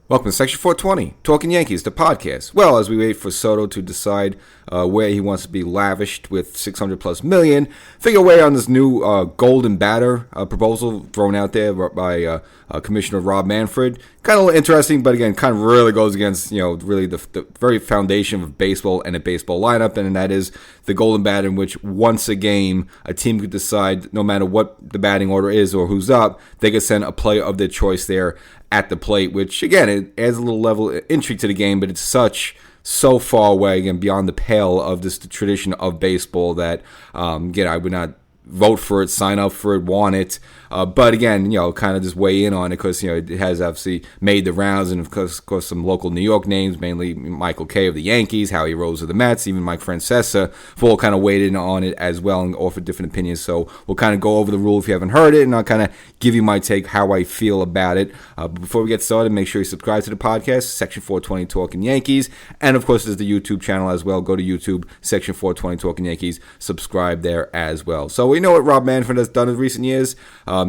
Welcome to Section 420, Talkin Yankees, the podcast. Well, as we wait for Soto to decide where he wants to be lavished with 600 plus million, figure away on this new golden batter proposal thrown out there by Commissioner Rob Manfred. Kind of interesting, but again, kind of really goes against, really the very foundation of baseball and a baseball lineup, and that is the golden batter, in which once a game, a team could decide, no matter what the batting order is or who's up, they could send a player of their choice there at the plate, which, again, it adds a little level of intrigue to the game, but it's so far away, again, beyond the pale of this the tradition of baseball that, again, I would not vote for it, sign up for it, want it. But again, kind of just weigh in on it because, it has obviously made the rounds, and of course some local New York names, mainly Michael Kay of the Yankees, Howie Rose of the Mets, even Mike Francesa, have all kind of weighed in on it as well and offered different opinions. So we'll kind of go over the rule if you haven't heard it, and I'll kind of give you my take, how I feel about it. But before we get started, make sure you subscribe to the podcast, Section 420 Talkin Yankees, and of course there's the YouTube channel as well. Go to YouTube, Section 420 Talkin Yankees, subscribe there as well. So we know what Rob Manfred has done in recent years.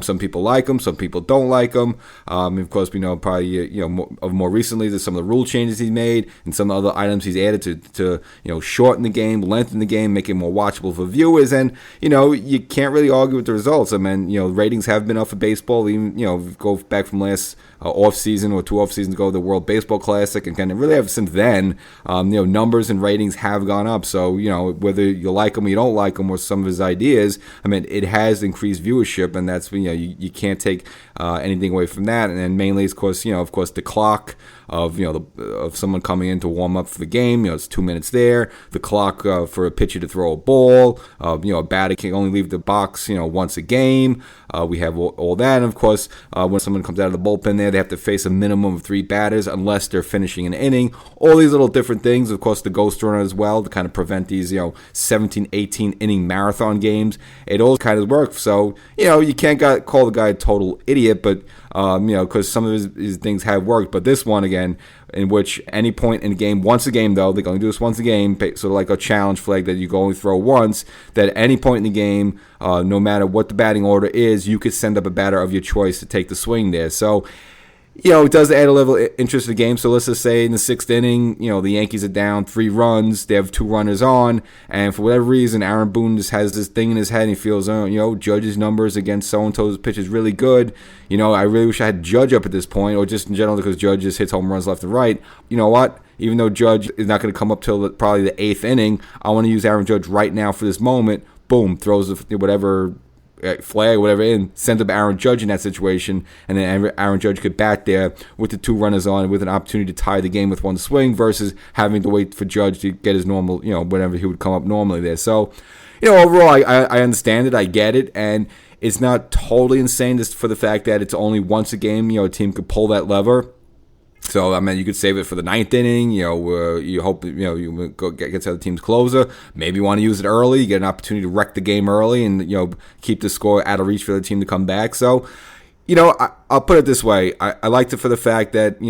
Some people like him, some people don't like him. Of course, we know probably more recently there's some of the rule changes he's made and some other items he's added to shorten the game, lengthen the game, make it more watchable for viewers. And you can't really argue with the results. I mean, ratings have been up for baseball. Even go back from last off season or two off seasons ago, the World Baseball Classic, and kind of really ever since then, numbers and ratings have gone up. So whether you like him or you don't like him or some of his ideas, I mean, it has increased viewership, and that's you can't take anything away from that. And then mainly, of course, the clock of of someone coming in to warm up for the game. It's 2 minutes there. The clock for a pitcher to throw a ball. A batter can only leave the box once a game. We have all that. And of course, when someone comes out of the bullpen there, they have to face a minimum of 3 batters unless they're finishing an inning. All these little different things. Of course, the ghost runner as well to kind of prevent these 17, 18 inning marathon games. It all kind of works. So you can't call the guy a total idiot, but because some of his things have worked. But this one, again, in which any point in the game, once a game though, they're going to do this once a game, sort of like a challenge flag that you can only throw once, that at any point in the game, no matter what the batting order is, you could send up a batter of your choice to take the swing there. So, it does add a level of interest to the game. So let's just say in the 6th inning, the Yankees are down 3 runs. They have 2 runners on. And for whatever reason, Aaron Boone just has this thing in his head. And he feels, Judge's numbers against so-and-so's pitch is really good. I really wish I had Judge up at this point, or just in general because Judge just hits home runs left and right. You know what? Even though Judge is not going to come up till probably the 8th inning, I want to use Aaron Judge right now for this moment. Boom, throws whatever flag, whatever, in, send up Aaron Judge in that situation, and then Aaron Judge could bat there with the 2 runners on with an opportunity to tie the game with 1 swing versus having to wait for Judge to get his normal, whenever he would come up normally there. So, overall, I understand it, I get it, and it's not totally insane just for the fact that it's only once a game, a team could pull that lever. So, I mean, you could save it for the 9th inning. You hope, you go get to the team's closer. Maybe you want to use it early. You get an opportunity to wreck the game early and, keep the score out of reach for the team to come back. So, I'll put it this way. I liked it for the fact that,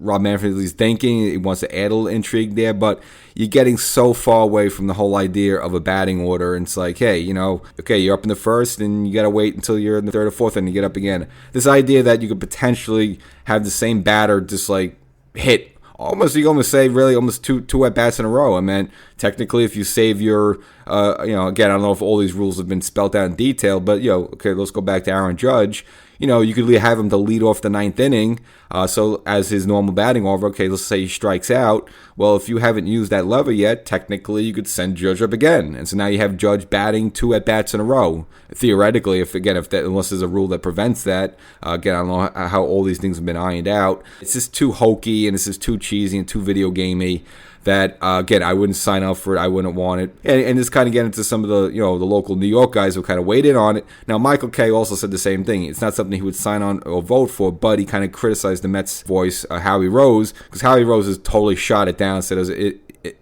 Rob Manfred is thinking. He wants to add a little intrigue there, but you're getting so far away from the whole idea of a batting order. And it's like, hey, okay, you're up in the 1st, and you got to wait until you're in the 3rd or 4th and you get up again. This idea that you could potentially have the same batter just like hit almost, you almost say really almost two at bats in a row. I mean, technically, if you save your, again, I don't know if all these rules have been spelled out in detail, but okay, let's go back to Aaron Judge. You could have him to lead off the 9th inning. So as his normal batting order, okay, let's say he strikes out. Well, if you haven't used that lever yet, technically you could send Judge up again. And so now you have Judge batting 2 at-bats in a row. Theoretically, unless there's a rule that prevents that. Again, I don't know how all these things have been ironed out. It's just too hokey, and it's just too cheesy and too video gamey that, again, I wouldn't sign up for it. I wouldn't want it. And just kind of get into some of the, the local New York guys who kind of weighed in on it. Now, Michael Kay also said the same thing. It's not something he would sign on or vote for, but he kind of criticized the Mets voice, Howie Rose, because Howie Rose has totally shot it down, said it was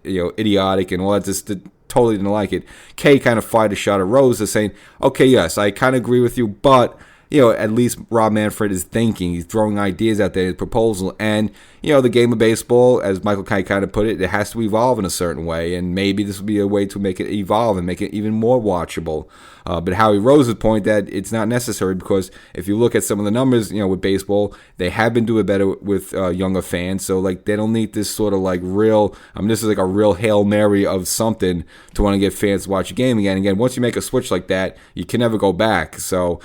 idiotic and all that, just totally didn't like it. Kay kind of fired a shot at Rose as saying, okay, yes, I kind of agree with you, but at least Rob Manfred is thinking. He's throwing ideas out there, his proposal. And, the game of baseball, as Michael kind of put it, it has to evolve in a certain way. And maybe this will be a way to make it evolve and make it even more watchable. But Howie Rose's point that it's not necessary, because if you look at some of the numbers, with baseball, they have been doing better with younger fans. So, they don't need this sort of real, this is like a real Hail Mary of something to want to get fans to watch a game again. Again, once you make a switch like that, you can never go back. So,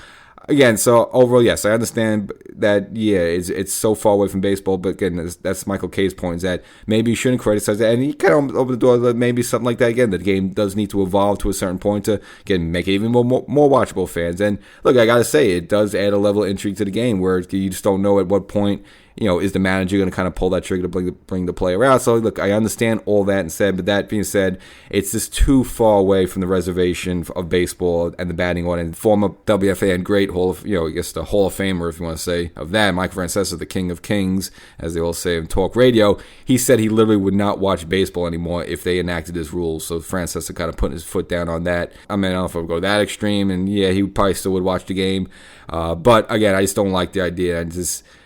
again, overall, yes, I understand that, it's so far away from baseball, but again, that's Michael K's point, is that maybe you shouldn't criticize that, and he kind of opened the door that maybe something like that again. The game does need to evolve to a certain point to, again, make it even more watchable fans. And look, I got to say, it does add a level of intrigue to the game where you just don't know at what point, is the manager going to kind of pull that trigger to bring the player out? So, look, I understand all that and said, but that being said, it's just too far away from the reservation of baseball and the batting order. And former WFA and great I guess the Hall of Famer, if you want to say, of that, Mike Francesa, the King of Kings, as they all say in talk radio, he said he literally would not watch baseball anymore if they enacted his rules. So Francesa kind of putting his foot down on that. I don't know if I would go that extreme, and he probably still would watch the game. But again, I just don't like the idea.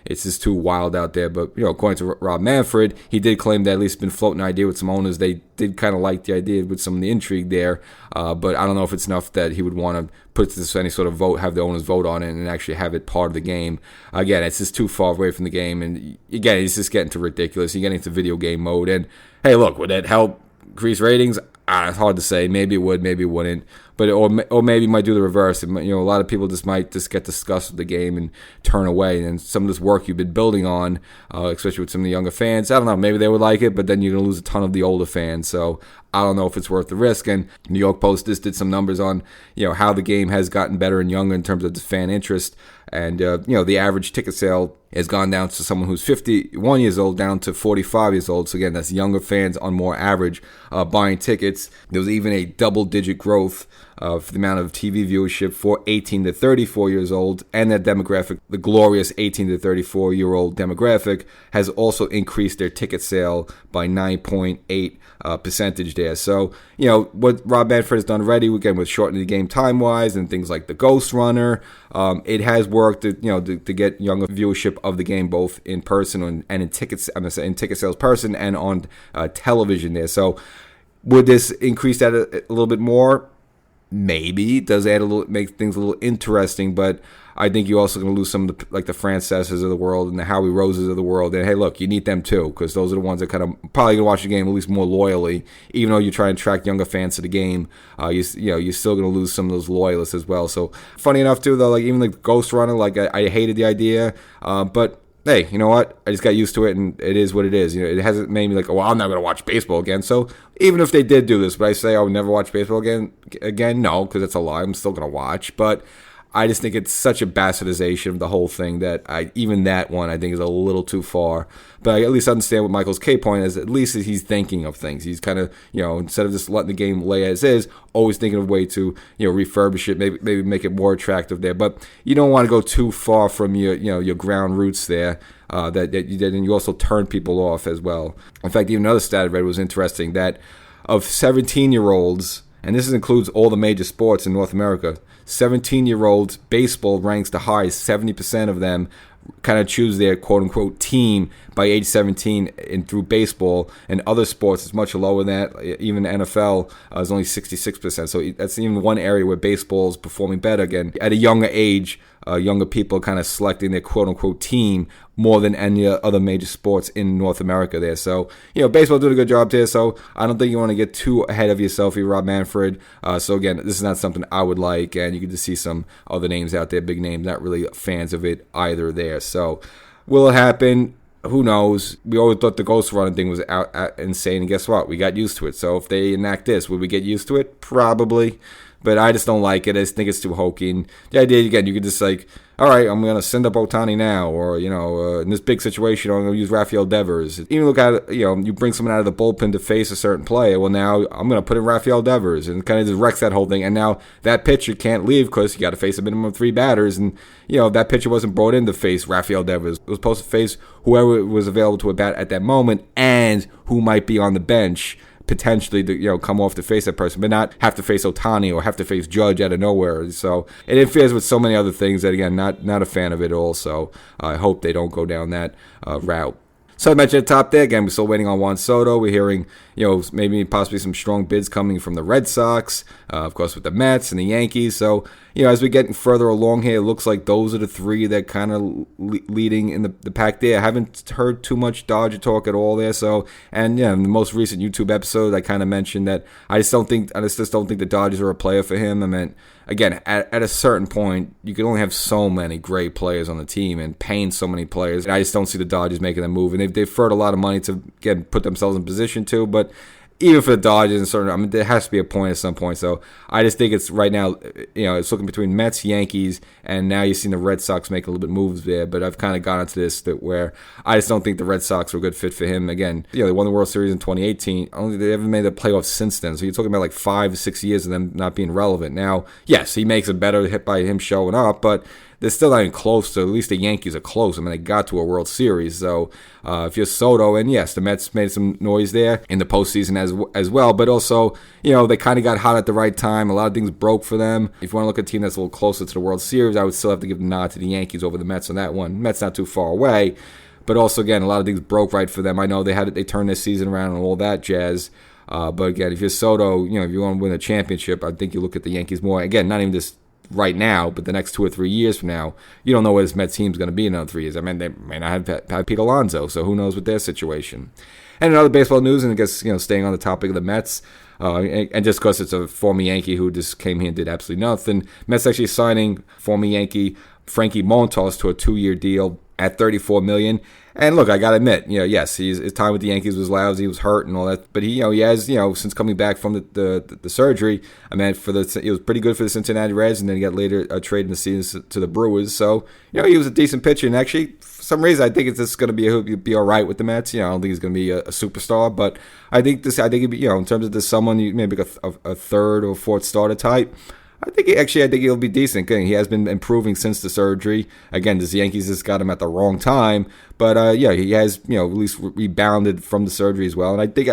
It's just too wild out there. But, according to Rob Manfred, he did claim that at least been floating an idea with some owners. They did kind of like the idea with some of the intrigue there. But I don't know if it's enough that he would want to put this any sort of vote, have the owners vote on it, and actually have it part of the game. Again, it's just too far away from the game. And again, it's just getting to ridiculous. You're getting into video game mode. And, hey, look, would that help increase ratings? It's hard to say. Maybe it would, maybe it wouldn't. But or maybe it might do the reverse. A lot of people might get disgusted with the game and turn away. And some of this work you've been building on, especially with some of the younger fans, I don't know, maybe they would like it, but then you're going to lose a ton of the older fans. So I don't know if it's worth the risk. And New York Post just did some numbers on, how the game has gotten better and younger in terms of the fan interest. And, the average ticket sale has gone down to someone who's 51 years old down to 45 years old. So, again, that's younger fans on more average buying tickets. There was even a double-digit growth for the amount of TV viewership for 18 to 34 years old. And that demographic, the glorious 18 to 34-year-old demographic, has also increased their ticket sale by 9.8 percentage there. So, what Rob Manfred has done already, again, with shortening the game time-wise and things like the Ghost Runner, it has worked to get younger viewership of the game, both in person and in tickets. In ticket sales person and on television there. So, would this increase that a little bit more? Maybe. It does add make things a little interesting, but I think you're also going to lose some of the Francesas of the world and the Howie Roses of the world. And hey, look, you need them too, because those are the ones that kind of probably going to watch the game at least more loyally. Even though you're trying to attract younger fans to the game, you're still going to lose some of those loyalists as well. So funny enough too, though, even the Ghost Runner, I hated the idea, but hey, you know what? I just got used to it, and it is what it is. It hasn't made me I'm not going to watch baseball again. So even if they did do this, would I say I would never watch baseball again? No, because it's a lie. I'm still going to watch, but I just think it's such a bastardization of the whole thing that even that one I think is a little too far. But I at least understand what Michael's K point is. At least he's thinking of things. He's kind of, instead of just letting the game lay as is, always thinking of a way to, refurbish it, maybe make it more attractive there. But you don't want to go too far from your ground roots there. That you did, and you also turn people off as well. In fact, even another stat I read was interesting, that of 17-year-olds, and this includes all the major sports in North America, 17-year-olds, baseball ranks the highest. 70% of them kind of choose their quote-unquote team by age 17 and through baseball. And other sports, it's much lower than that. Even NFL is only 66%. So that's even one area where baseball is performing better. Again, at a younger age, younger people are kind of selecting their quote-unquote team more than any other major sports in North America there. So, baseball doing a good job there. So I don't think you want to get too ahead of yourself here, Rob Manfred. So again, this is not something I would like. And you can just see some other names out there, big names, not really fans of it either there. So will it happen? Who knows? We always thought the Ghost Runner thing was out insane. And guess what? We got used to it. So if they enact this, would we get used to it? Probably. But I just don't like it. I just think it's too hokey. And the idea, again, you could just all right, I'm going to send up Ohtani now. Or, in this big situation, I'm going to use Rafael Devers. Even look at it, you bring someone out of the bullpen to face a certain player. Well, now I'm going to put in Rafael Devers. And kind of just wrecks that whole thing. And now that pitcher can't leave because you got to face a minimum of 3 batters. And, that pitcher wasn't brought in to face Rafael Devers. It was supposed to face whoever was available to a bat at that moment and who might be on the bench potentially to, come off to face that person, but not have to face Ohtani or have to face Judge out of nowhere. So it interferes with so many other things that, again, not a fan of it at all. So I hope they don't go down that route. So I mentioned at the top there, again, we're still waiting on Juan Soto. We're hearing, maybe possibly some strong bids coming from the Red Sox, of course, with the Mets and the Yankees. So, as we're getting further along here, it looks like those are the three that kind of leading in the pack there. I haven't heard too much Dodger talk at all there. So, and in the most recent YouTube episode, I kind of mentioned that I just don't think the Dodgers are a player for him. I mean, again, at a certain point, you can only have so many great players on the team and paying so many players. And I just don't see the Dodgers making that move. And they've deferred a lot of money to, again, put themselves in position to. But even for the Dodgers, there has to be a point at some point. So I just think it's right now, it's looking between Mets, Yankees, and now you've seen the Red Sox make a little bit moves there. But I've kind of gone into this where I just don't think the Red Sox are a good fit for him. Again, they won the World Series in 2018. Only they haven't made the playoffs since then. So you're talking about like 5 to 6 years of them not being relevant. Now, yes, he makes a better hit by him showing up, but they're still not even close to, at least the Yankees are close. I mean, they got to a World Series. So if you're Soto, and yes, the Mets made some noise there in the postseason as well, but also, they kind of got hot at the right time. A lot of things broke for them. If you want to look at a team that's a little closer to the World Series, I would still have to give the nod to the Yankees over the Mets on that one. Mets not too far away, but also, again, a lot of things broke right for them. I know they turned their season around and all that jazz. But again, if you're Soto, if you want to win a championship, I think you look at the Yankees more. Again, not even just right now, but the next 2 or 3 years from now, you don't know where this Mets team's going to be in another 3 years. I mean, they may not have Pete Alonso, so who knows with their situation. And in other baseball news, and I guess, staying on the topic of the Mets, and just because it's a former Yankee who just came here and did absolutely nothing, Mets actually signing former Yankee Frankie Montas to a 2-year deal at $34 million. And look, I gotta admit, yes, his time with the Yankees was lousy, he was hurt and all that, but he has, since coming back from the surgery, I mean, it was pretty good for the Cincinnati Reds, and then he got later traded in the season to the Brewers. So, he was a decent pitcher, and actually, for some reason, I think it's just gonna he'll be all right with the Mets. I don't think he's gonna be a superstar, but I think he'd be, in terms of this someone maybe a third or fourth starter type. I think he'll be decent. He has been improving since the surgery. Again, the Yankees just got him at the wrong time, but he has at least rebounded from the surgery as well. And I think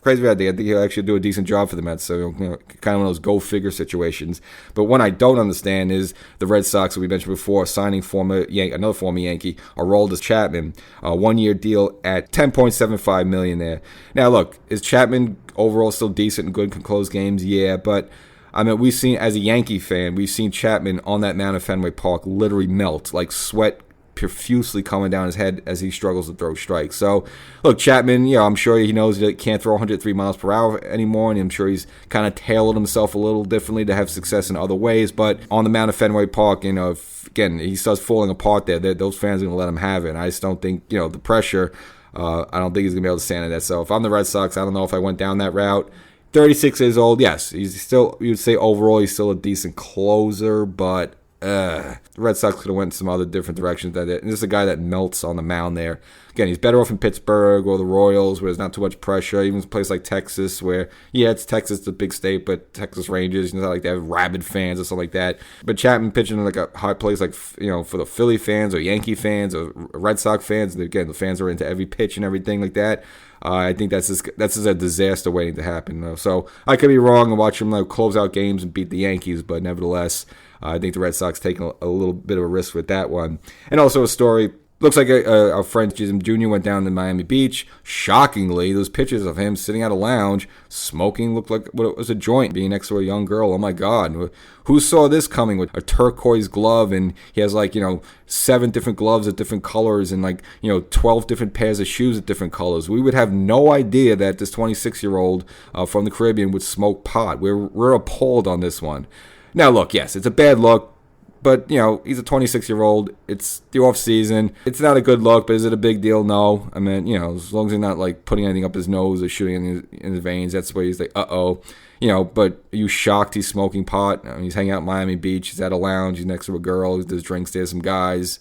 crazy, I think he'll actually do a decent job for the Mets. So kind of one of those go figure situations. But what I don't understand is the Red Sox, that we mentioned before, signing another former Yankee, Aroldis Chapman, a 1-year deal at $10.75 million there. Now look, is Chapman overall still decent and good, can close games? Yeah, but I mean, we've seen, as a Yankee fan, we've seen Chapman on that mound at Fenway Park literally melt, like sweat profusely coming down his head as he struggles to throw strikes. So, look, Chapman, I'm sure he knows that he can't throw 103 miles per hour anymore, and I'm sure he's kind of tailored himself a little differently to have success in other ways. But on the mound at Fenway Park, if he starts falling apart there, those fans are going to let him have it. And I just don't think, the pressure, I don't think he's going to be able to stand that. So, if I'm the Red Sox, I don't know if I went down that route. 36 years old, yes, he's still, you would say overall he's still a decent closer, but the Red Sox could have went in some other different directions. And this is a guy that melts on the mound there. Again, he's better off in Pittsburgh or the Royals, where there's not too much pressure. Even a place like Texas, where, it's Texas, the big state, but Texas Rangers, not like they have rabid fans or something like that. But Chapman pitching in like a high place, like, for the Philly fans or Yankee fans or Red Sox fans, again, the fans are into every pitch and everything like that. I think that's just a disaster waiting to happen. So I could be wrong and watch them close out games and beat the Yankees, but nevertheless, I think the Red Sox taking a little bit of a risk with that one. And also a story. Looks like our friend Jim Jr. went down to Miami Beach. Shockingly, those pictures of him sitting at a lounge, smoking, looked like what it was a joint, being next to a young girl. Oh my God. Who saw this coming with a turquoise glove? And he has 7 different gloves of different colors and 12 different pairs of shoes of different colors. We would have no idea that this 26-year-old from the Caribbean would smoke pot. We're appalled on this one. Now, look, yes, it's a bad look. But, he's a 26-year-old. It's the off-season. It's not a good look, but is it a big deal? No. I mean, as long as he's not, putting anything up his nose or shooting in his veins, that's why he's like, uh-oh. But are you shocked he's smoking pot? I mean, he's hanging out in Miami Beach. He's at a lounge. He's next to a girl. He does drinks there, some guys.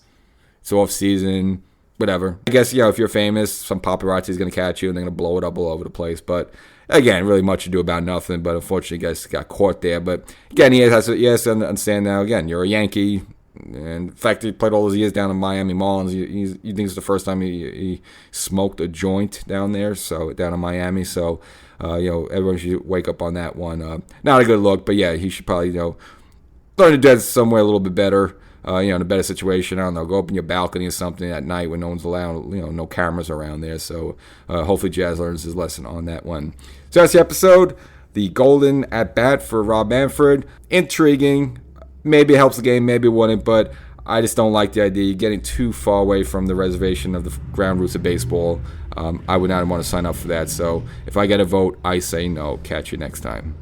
It's off-season. Whatever. I guess, if you're famous, some paparazzi's going to catch you and they're going to blow it up all over the place. But again, really much to do about nothing, but unfortunately, guys got caught there. But again, he has to understand now. Again, you're a Yankee. And the fact that he played all those years down in Miami Marlins, he thinks it's the first time he smoked a joint down there, so down in Miami. So, everyone should wake up on that one. Not a good look, but yeah, he should probably, learn to do somewhere a little bit better. In a better situation. I don't know, go up in your balcony or something at night when no one's around, no cameras around there. So hopefully Jazz learns his lesson on that one. So that's the episode. The golden at bat for Rob Manfred. Intriguing. Maybe it helps the game, maybe it wouldn't, but I just don't like the idea of getting too far away from the reservation of the ground roots of baseball. I would not want to sign up for that. So if I get a vote, I say no. Catch you next time.